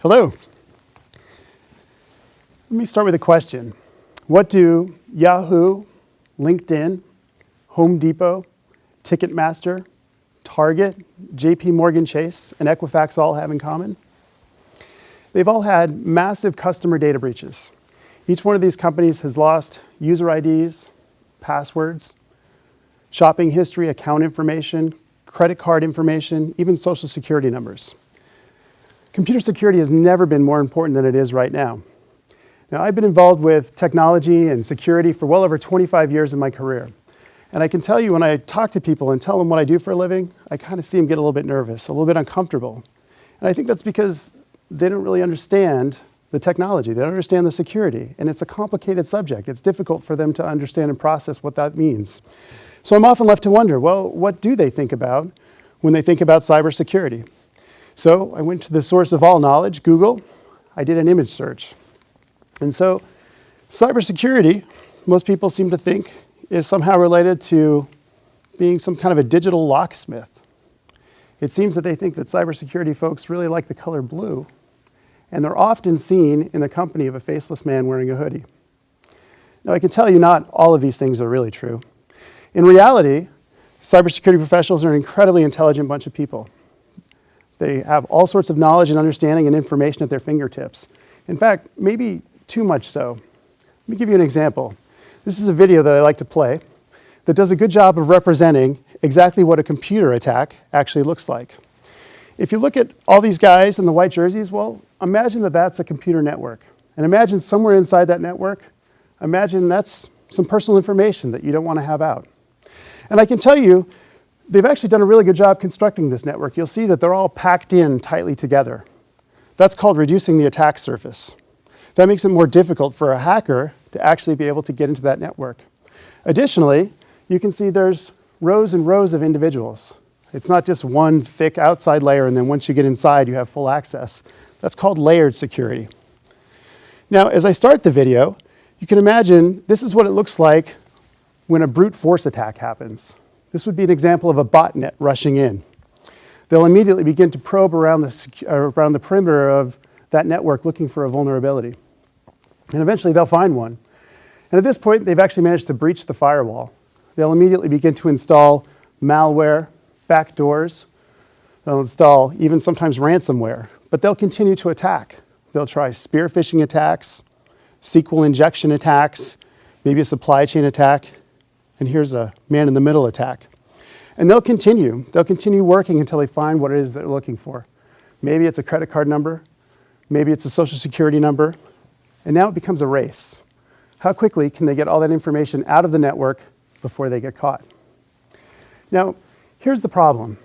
Hello. Let me start with a question. What do Yahoo, LinkedIn, Home Depot, Ticketmaster, Target, JP Morgan Chase, and Equifax all have in common? They've all had massive customer data breaches. Each one of these companies has lost user IDs, passwords, shopping history, account information, credit card information, even social security numbers. Computer security has never been more important than it is right now. Now, I've been involved with technology and security for well over 25 years in my career. And I can tell you, when I talk to people and tell them what I do for a living, I kind of see them get a little bit nervous, a little bit uncomfortable. And I think that's because they don't really understand the technology. They don't understand the security. And it's a complicated subject. It's difficult for them to understand and process what that means. So I'm often left to wonder, well, what do they think about when they think about cybersecurity? So I went to the source of all knowledge, Google. I did an image search. And so cybersecurity, most people seem to think, is somehow related to being some kind of a digital locksmith. It seems that they think that cybersecurity folks really like the color blue, and they're often seen in the company of a faceless man wearing a hoodie. Now, I can tell you not all of these things are really true. In reality, cybersecurity professionals are an incredibly intelligent bunch of people. They have all sorts of knowledge and understanding and information at their fingertips. In fact, maybe too much so. Let me give you an example. This is a video that I like to play that does a good job of representing exactly what a computer attack actually looks like. If you look at all these guys in the white jerseys, well, imagine that that's a computer network. And imagine somewhere inside that network, imagine that's some personal information that you don't want to have out. And I can tell you, they've actually done a really good job constructing this network. You'll see that they're all packed in tightly together. That's called reducing the attack surface. That makes it more difficult for a hacker to actually be able to get into that network. Additionally, you can see there's rows and rows of individuals. It's not just one thick outside layer, and then once you get inside, you have full access. That's called layered security. Now, as I start the video, you can imagine this is what it looks like when a brute force attack happens. This would be an example of a botnet rushing in. They'll immediately begin to probe around the perimeter of that network looking for a vulnerability. And eventually they'll find one. And at this point, they've actually managed to breach the firewall. They'll immediately begin to install malware, backdoors. They'll install even sometimes ransomware. But they'll continue to attack. They'll try spear phishing attacks, SQL injection attacks, maybe a supply chain attack. And here's a man-in-the-middle attack. And they'll continue working until they find what it is they're looking for. Maybe it's a credit card number, maybe it's a social security number, and now it becomes a race. How quickly can they get all that information out of the network before they get caught? Now, here's the problem.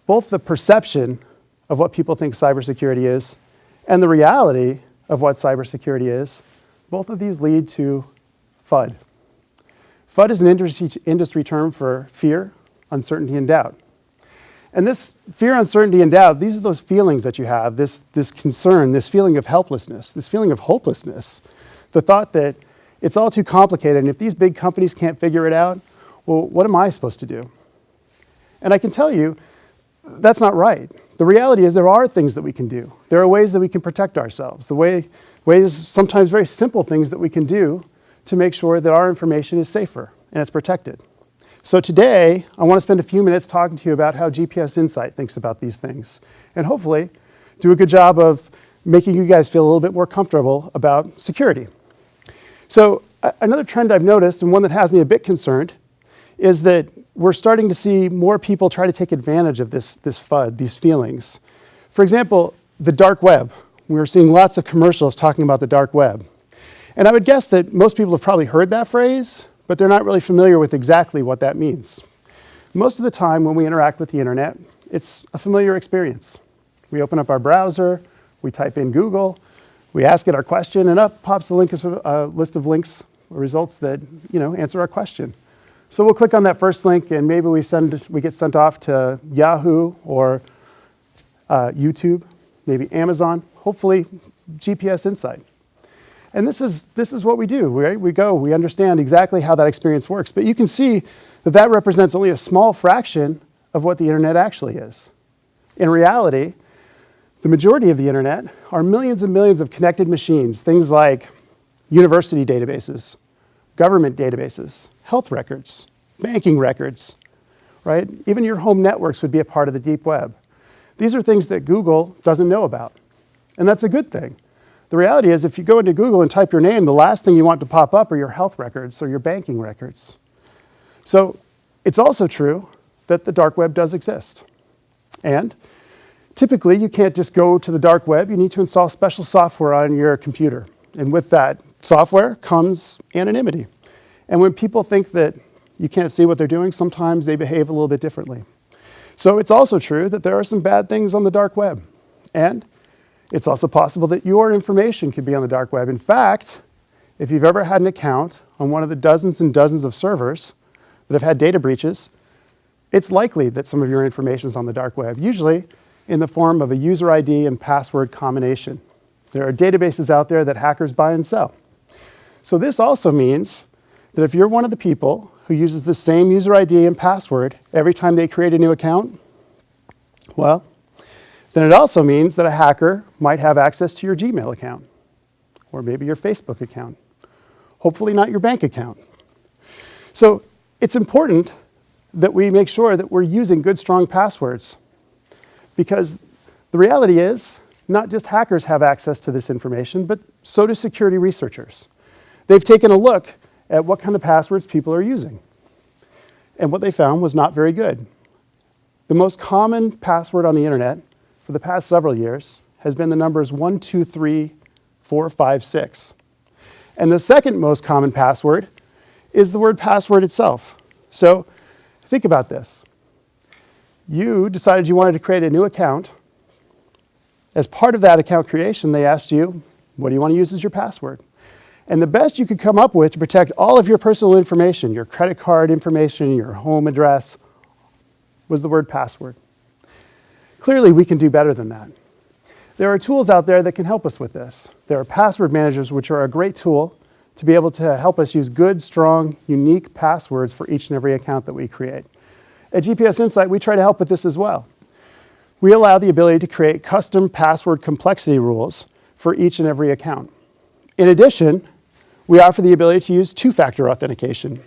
Both the perception of what people think cybersecurity is and the reality of what cybersecurity is, both of these lead to FUD. FUD is an industry term for fear, uncertainty, and doubt. And this fear, uncertainty, and doubt, these are those feelings that you have, this concern, this feeling of helplessness, this feeling of hopelessness, the thought that it's all too complicated, and if these big companies can't figure it out, well, what am I supposed to do? And I can tell you, that's not right. The reality is there are things that we can do. There are ways that we can protect ourselves, ways, sometimes very simple things that we can do to make sure that our information is safer and it's protected. So today, I want to spend a few minutes talking to you about how GPS Insight thinks about these things, and hopefully do a good job of making you guys feel a little bit more comfortable about security. So another trend I've noticed, and one that has me a bit concerned, is that we're starting to see more people try to take advantage of this FUD, these feelings. For example, the dark web. We're seeing lots of commercials talking about the dark web. And I would guess that most people have probably heard that phrase, but they're not really familiar with exactly what that means. Most of the time when we interact with the internet, it's a familiar experience. We open up our browser, we type in Google, we ask it our question, and up pops a list of links or results that answer our question. So we'll click on that first link, and maybe we get sent off to Yahoo or YouTube, maybe Amazon, hopefully GPS Insight. And this is what we do, right? We understand exactly how that experience works. But you can see that that represents only a small fraction of what the internet actually is. In reality, The majority of the internet are millions and millions of connected machines, things like university databases, government databases, health records, banking records, right? Even your home networks would be a part of the deep web. These are things that Google doesn't know about, and that's a good thing. The reality is if you go into Google and type your name, the last thing you want to pop up are your health records or your banking records. So it's also true that the dark web does exist. And typically, you can't just go to the dark web. You need to install special software on your computer. And with that software comes anonymity. And when people think that you can't see what they're doing, sometimes they behave a little bit differently. So it's also true that there are some bad things on the dark web. And it's also possible that your information could be on the dark web. In fact, if you've ever had an account on one of the dozens and dozens of servers that have had data breaches, it's likely that some of your information is on the dark web, usually in the form of a user ID and password combination. There are databases out there that hackers buy and sell. So this also means that if you're one of the people who uses the same user ID and password every time they create a new account, well, then it also means that a hacker might have access to your Gmail account, or maybe your Facebook account, hopefully not your bank account. So it's important that we make sure that we're using good, strong passwords, because the reality is not just hackers have access to this information, but so do security researchers. They've taken a look at what kind of passwords people are using. And what they found was not very good. The most common password on the internet for the past several years has been the numbers 1, 2, 3, 4, 5, 6. And the second most common password is the word password itself. So think about this. You decided you wanted to create a new account. As part of that account creation, they asked you, what do you want to use as your password? And the best you could come up with to protect all of your personal information, your credit card information, your home address, was the word password. Clearly, we can do better than that. There are tools out there that can help us with this. There are password managers, which are a great tool to be able to help us use good, strong, unique passwords for each and every account that we create. At GPS Insight, we try to help with this as well. We allow the ability to create custom password complexity rules for each and every account. In addition, we offer the ability to use two-factor authentication.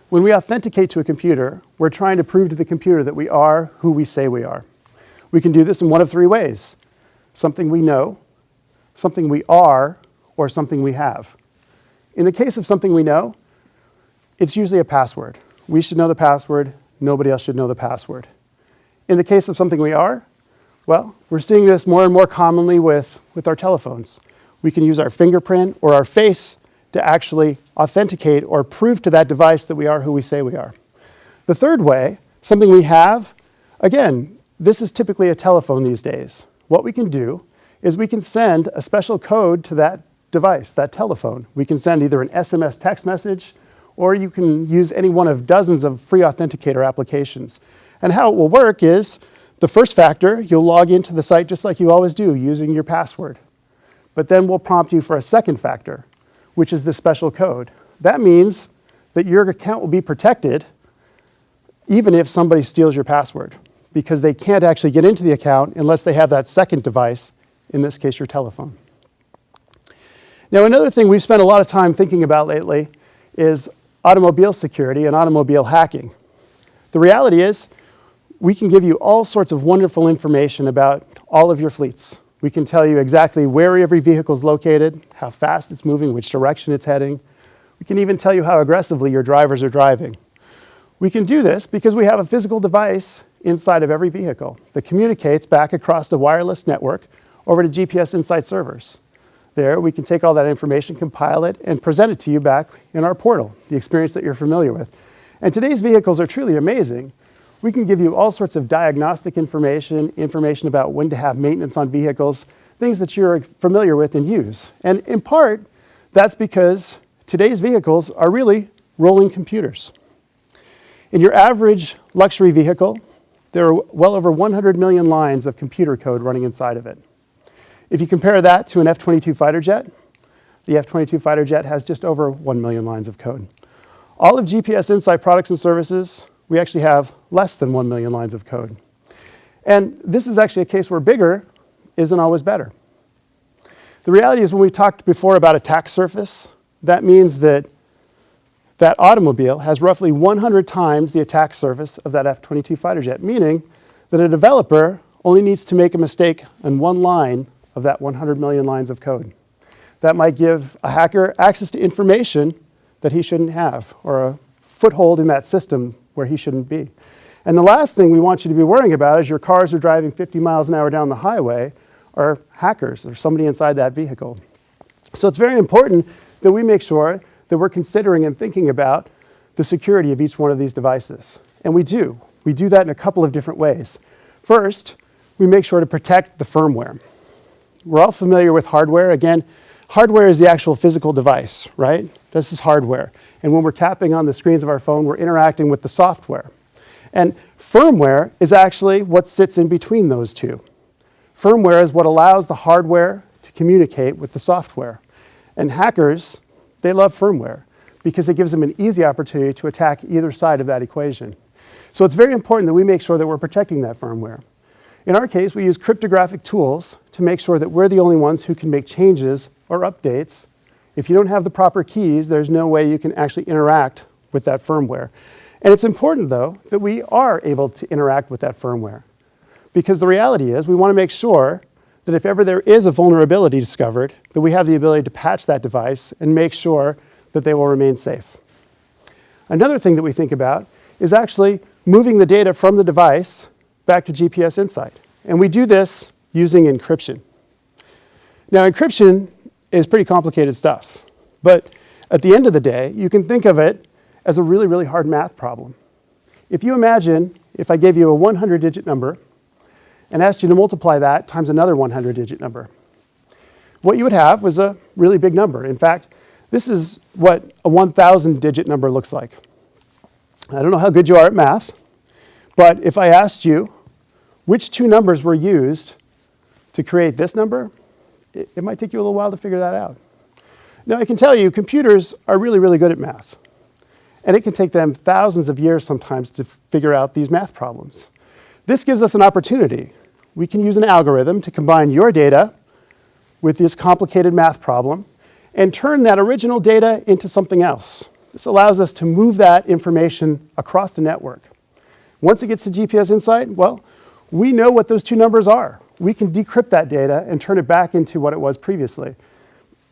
When we authenticate to a computer, we're trying to prove to the computer that we are who we say we are. We can do this in one of three ways: something we know, something we are, or something we have. In the case of something we know, it's usually a password. We should know the password. Nobody else should know the password. In the case of something we are, well, we're seeing this more and more commonly with our telephones. We can use our fingerprint or our face to actually authenticate or prove to that device that we are who we say we are. The third way, something we have, again, this is typically a telephone these days. What we can do is we can send a special code to that device, that telephone. We can send either an SMS text message, or you can use any one of dozens of free authenticator applications. And how it will work is, the first factor, you'll log into the site just like you always do, using your password. But then we'll prompt you for a second factor, which is the special code. That means that your account will be protected even if somebody steals your password, because they can't actually get into the account unless they have that second device, in this case, your telephone. Now, another thing we've spent a lot of time thinking about lately is automobile security and automobile hacking. The reality is, we can give you all sorts of wonderful information about all of your fleets. We can tell you exactly where every vehicle is located, how fast it's moving, which direction it's heading. We can even tell you how aggressively your drivers are driving. We can do this because we have a physical device inside of every vehicle that communicates back across the wireless network over to GPS Insight servers. There, we can take all that information, compile it, and present it to you back in our portal, the experience that you're familiar with. And today's vehicles are truly amazing. We can give you all sorts of diagnostic information about when to have maintenance on vehicles, things that you're familiar with and use. And in part, that's because today's vehicles are really rolling computers. In your average luxury vehicle, there are well over 100 million lines of computer code running inside of it. If you compare that to an F-22 fighter jet, the F-22 fighter jet has just over 1 million lines of code. All of GPS Insight products and services, we actually have less than 1 million lines of code. And this is actually a case where bigger isn't always better. The reality is when we talked before about attack surface, that means that that automobile has roughly 100 times the attack surface of that F-22 fighter jet, meaning that a developer only needs to make a mistake on one line of that 100 million lines of code. That might give a hacker access to information that he shouldn't have, or a foothold in that system where he shouldn't be. And the last thing we want you to be worrying about as your cars are driving 50 miles an hour down the highway are hackers or somebody inside that vehicle. So it's very important that we make sure that we're considering and thinking about the security of each one of these devices. And we do. We do that in a couple of different ways. First, we make sure to protect the firmware. We're all familiar with hardware. Again, hardware is the actual physical device, right? This is hardware. And when we're tapping on the screens of our phone, we're interacting with the software. And firmware is actually what sits in between those two. Firmware is what allows the hardware to communicate with the software. And hackers, they love firmware because it gives them an easy opportunity to attack either side of that equation. So it's very important that we make sure that we're protecting that firmware. In our case, we use cryptographic tools to make sure that we're the only ones who can make changes or updates. If you don't have the proper keys, there's no way you can actually interact with that firmware. And it's important, though, that we are able to interact with that firmware. Because the reality is we want to make sure that if ever there is a vulnerability discovered, that we have the ability to patch that device and make sure that they will remain safe. Another thing that we think about is actually moving the data from the device back to GPS INSIGHT. And we do this using encryption. Now, encryption is pretty complicated stuff. But at the end of the day, you can think of it as a really, really hard math problem. If you imagine if I gave you a 100-digit number and asked you to multiply that times another 100-digit number, what you would have was a really big number. In fact, this is what a 1,000-digit number looks like. I don't know how good you are at math, but if I asked you which two numbers were used to create this number, it might take you a little while to figure that out. Now, I can tell you, computers are really, really good at math. And it can take them thousands of years sometimes to figure out these math problems. This gives us an opportunity. We can use an algorithm to combine your data with this complicated math problem and turn that original data into something else. This allows us to move that information across the network. Once it gets to GPS INSIGHT, well, we know what those two numbers are. We can decrypt that data and turn it back into what it was previously.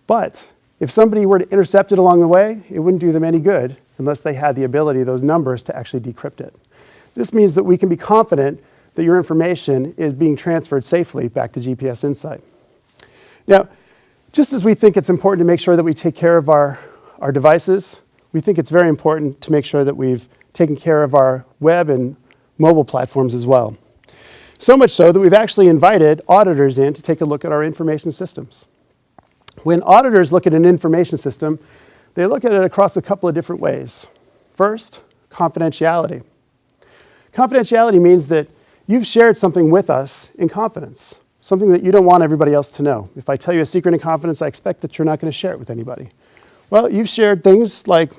But if somebody were to intercept it along the way, it wouldn't do them any good unless they had the ability, those numbers, to actually decrypt it. This means that we can be confident that your information is being transferred safely back to GPS INSIGHT. Now, just as we think it's important to make sure that we take care of our devices, we think it's very important to make sure that we've taken care of our web and mobile platforms as well. So much so that we've actually invited auditors in to take a look at our information systems. When auditors look at an information system, they look at it across a couple of different ways. First, confidentiality. Confidentiality means that you've shared something with us in confidence, something that you don't want everybody else to know. If I tell you a secret in confidence, I expect that you're not going to share it with anybody. Well, you've shared things like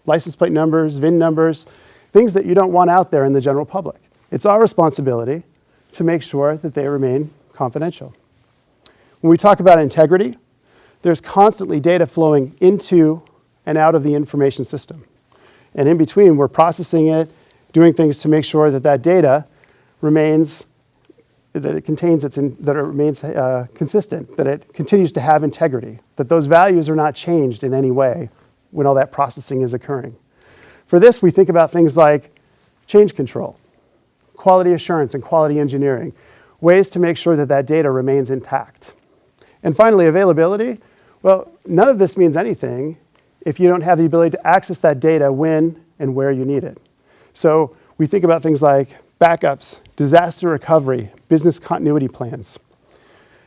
license plate numbers, VIN numbers, things that you don't want out there in the general public. It's our responsibility to make sure that they remain confidential. When we talk about integrity, there's constantly data flowing into and out of the information system. And in between, we're processing it, doing things to make sure that that data remains, that it remains consistent, that it continues to have integrity, that those values are not changed in any way when all that processing is occurring. For this, we think about things like change control, quality assurance and quality engineering, ways to make sure that that data remains intact. And finally, availability. Well, none of this means anything if you don't have the ability to access that data when and where you need it. So we think about things like backups, disaster recovery, business continuity plans.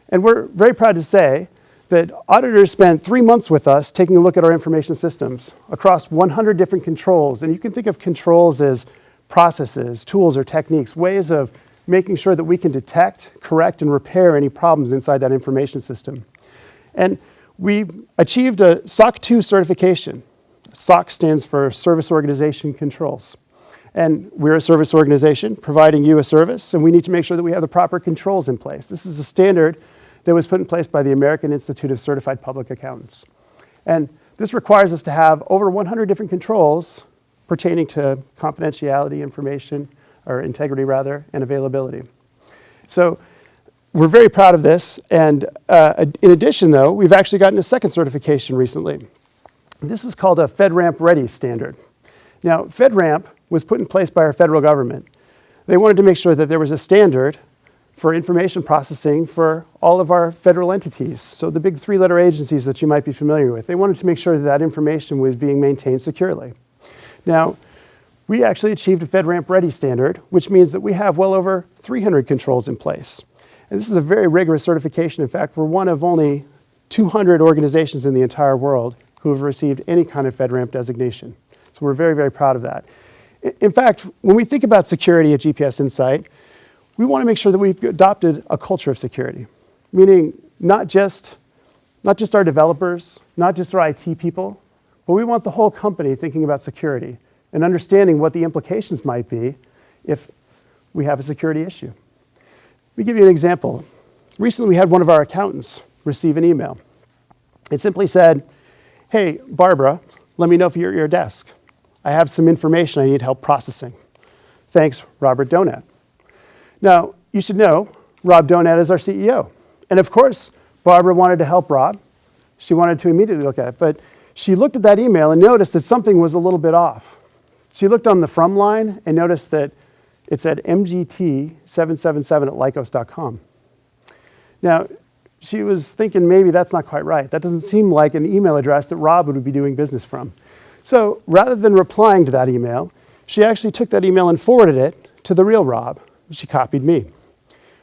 And we're very proud to say that auditors spent 3 months with us taking a look at our information systems across 100 different controls. And you can think of controls as processes, tools, or techniques, ways of making sure that we can detect, correct, and repair any problems inside that information system. And we achieved a SOC 2 certification. SOC stands for Service Organization Controls. And we're a service organization providing you a service, and we need to make sure that we have the proper controls in place. This is a standard that was put in place by the American Institute of Certified Public Accountants. And this requires us to have over 100 different controls pertaining to confidentiality information, or integrity rather, and availability. So we're very proud of this. And in addition though, we've actually gotten a second certification recently. This is called a FedRAMP Ready standard. Now, FedRAMP was put in place by our federal government. They wanted to make sure that there was a standard for information processing for all of our federal entities. So the big three-letter agencies that you might be familiar with. They wanted to make sure that that information was being maintained securely. Now, we actually achieved a FedRAMP Ready standard, which means that we have well over 300 controls in place. And this is a very rigorous certification. In fact, we're one of only 200 organizations in the entire world who have received any kind of FedRAMP designation. So we're very, very proud of that. In fact, when we think about security at GPS Insight, we want to make sure that we've adopted a culture of security, meaning not just our developers, not just our IT people, but we want the whole company thinking about security and understanding what the implications might be if we have a security issue. Let me give you an example. Recently, we had one of our accountants receive an email. It simply said, "Hey, Barbara, let me know if you're at your desk. I have some information I need help processing. Thanks, Robert Donat." Now, you should know, Rob Donat is our CEO. And of course, Barbara wanted to help Rob. She wanted to immediately look at it. But she looked at that email and noticed that something was a little bit off. She looked on the from line and noticed that it said mgt777@lycos.com. Now, she was thinking maybe that's not quite right. That doesn't seem like an email address that Rob would be doing business from. So rather than replying to that email, she actually took that email and forwarded it to the real Rob. She copied me.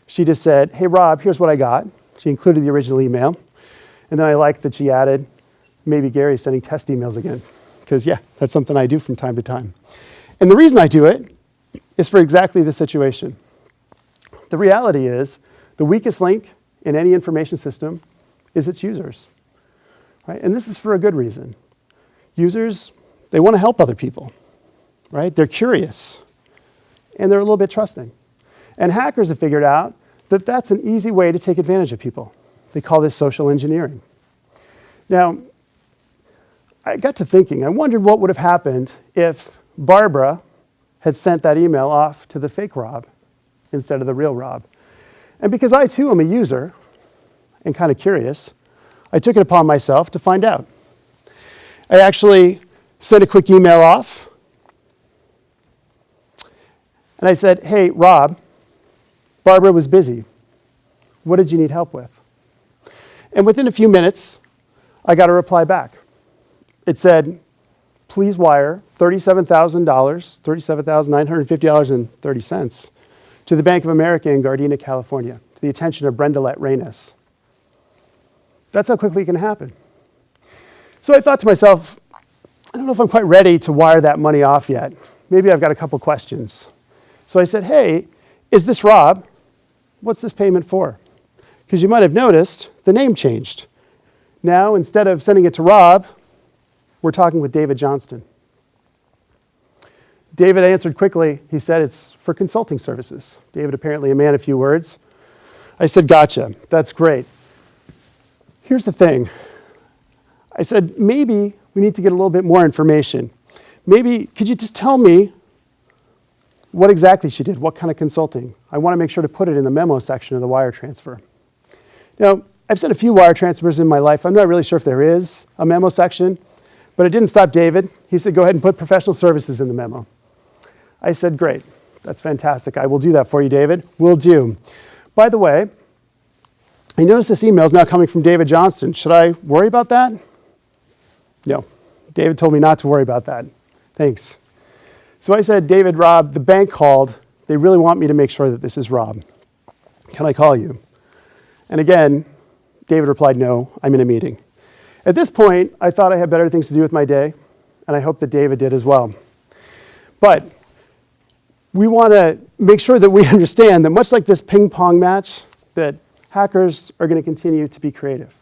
She just said, "Hey, Rob, here's what I got." She included the original email. And then I liked that she added, "Maybe Gary's sending test emails again." Because, yeah, that's something I do from time to time. And the reason I do it is for exactly this situation. The reality is the weakest link in any information system is its users, right? And this is for a good reason. Users, they want to help other people, right? They're curious, and they're a little bit trusting. And hackers have figured out that that's an easy way to take advantage of people. They call this social engineering. Now, I got to thinking, I wondered what would have happened if Barbara had sent that email off to the fake Rob instead of the real Rob. And because I too am a user and kind of curious, I took it upon myself to find out. I actually sent a quick email off, and I said, "Hey, Rob, Barbara was busy. What did you need help with?" And within a few minutes, I got a reply back. It said, "Please wire $37,000, $37,950.30 to the Bank of America in Gardena, California, to the attention of Brendalette Reynes." That's how quickly it can happen. So I thought to myself, I don't know if I'm quite ready to wire that money off yet. Maybe I've got a couple questions. So I said, "Hey, is this Rob? What's this payment for?" Because you might have noticed the name changed. Now, instead of sending it to Rob, we're talking with David Johnston. David answered quickly. He said, "It's for consulting services." David, apparently a man of few words. I said, "Gotcha, that's great. Here's the thing." I said, "Maybe we need to get a little bit more information. Maybe, could you just tell me what exactly she did? What kind of consulting? I want to make sure to put it in the memo section of the wire transfer." Now, I've sent a few wire transfers in my life. I'm not really sure if there is a memo section, but it didn't stop David. He said, "Go ahead and put professional services in the memo." I said, "Great, that's fantastic. I will do that for you, David. Will do. By the way, I notice this email is now coming from David Johnston. Should I worry about that?" No, David told me not to worry about that. Thanks. So I said, "David, Rob, the bank called. They really want me to make sure that this is Rob. Can I call you?" And again, David replied, "No, I'm in a meeting." At this point, I thought I had better things to do with my day, and I hope that David did as well. But we want to make sure that we understand that much like this ping pong match, that hackers are going to continue to be creative.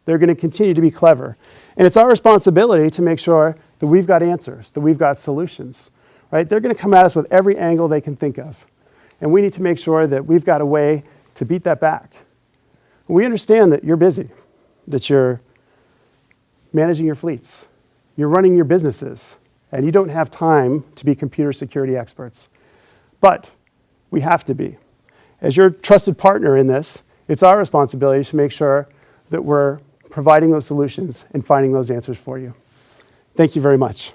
They're going to continue to be clever. And it's our responsibility to make sure that we've got answers, that we've got solutions, right? They're going to come at us with every angle they can think of. And we need to make sure that we've got a way to beat that back. We understand that you're busy, that you're managing your fleets, you're running your businesses, and you don't have time to be computer security experts. But we have to be. As your trusted partner in this, it's our responsibility to make sure that we're providing those solutions and finding those answers for you. Thank you very much.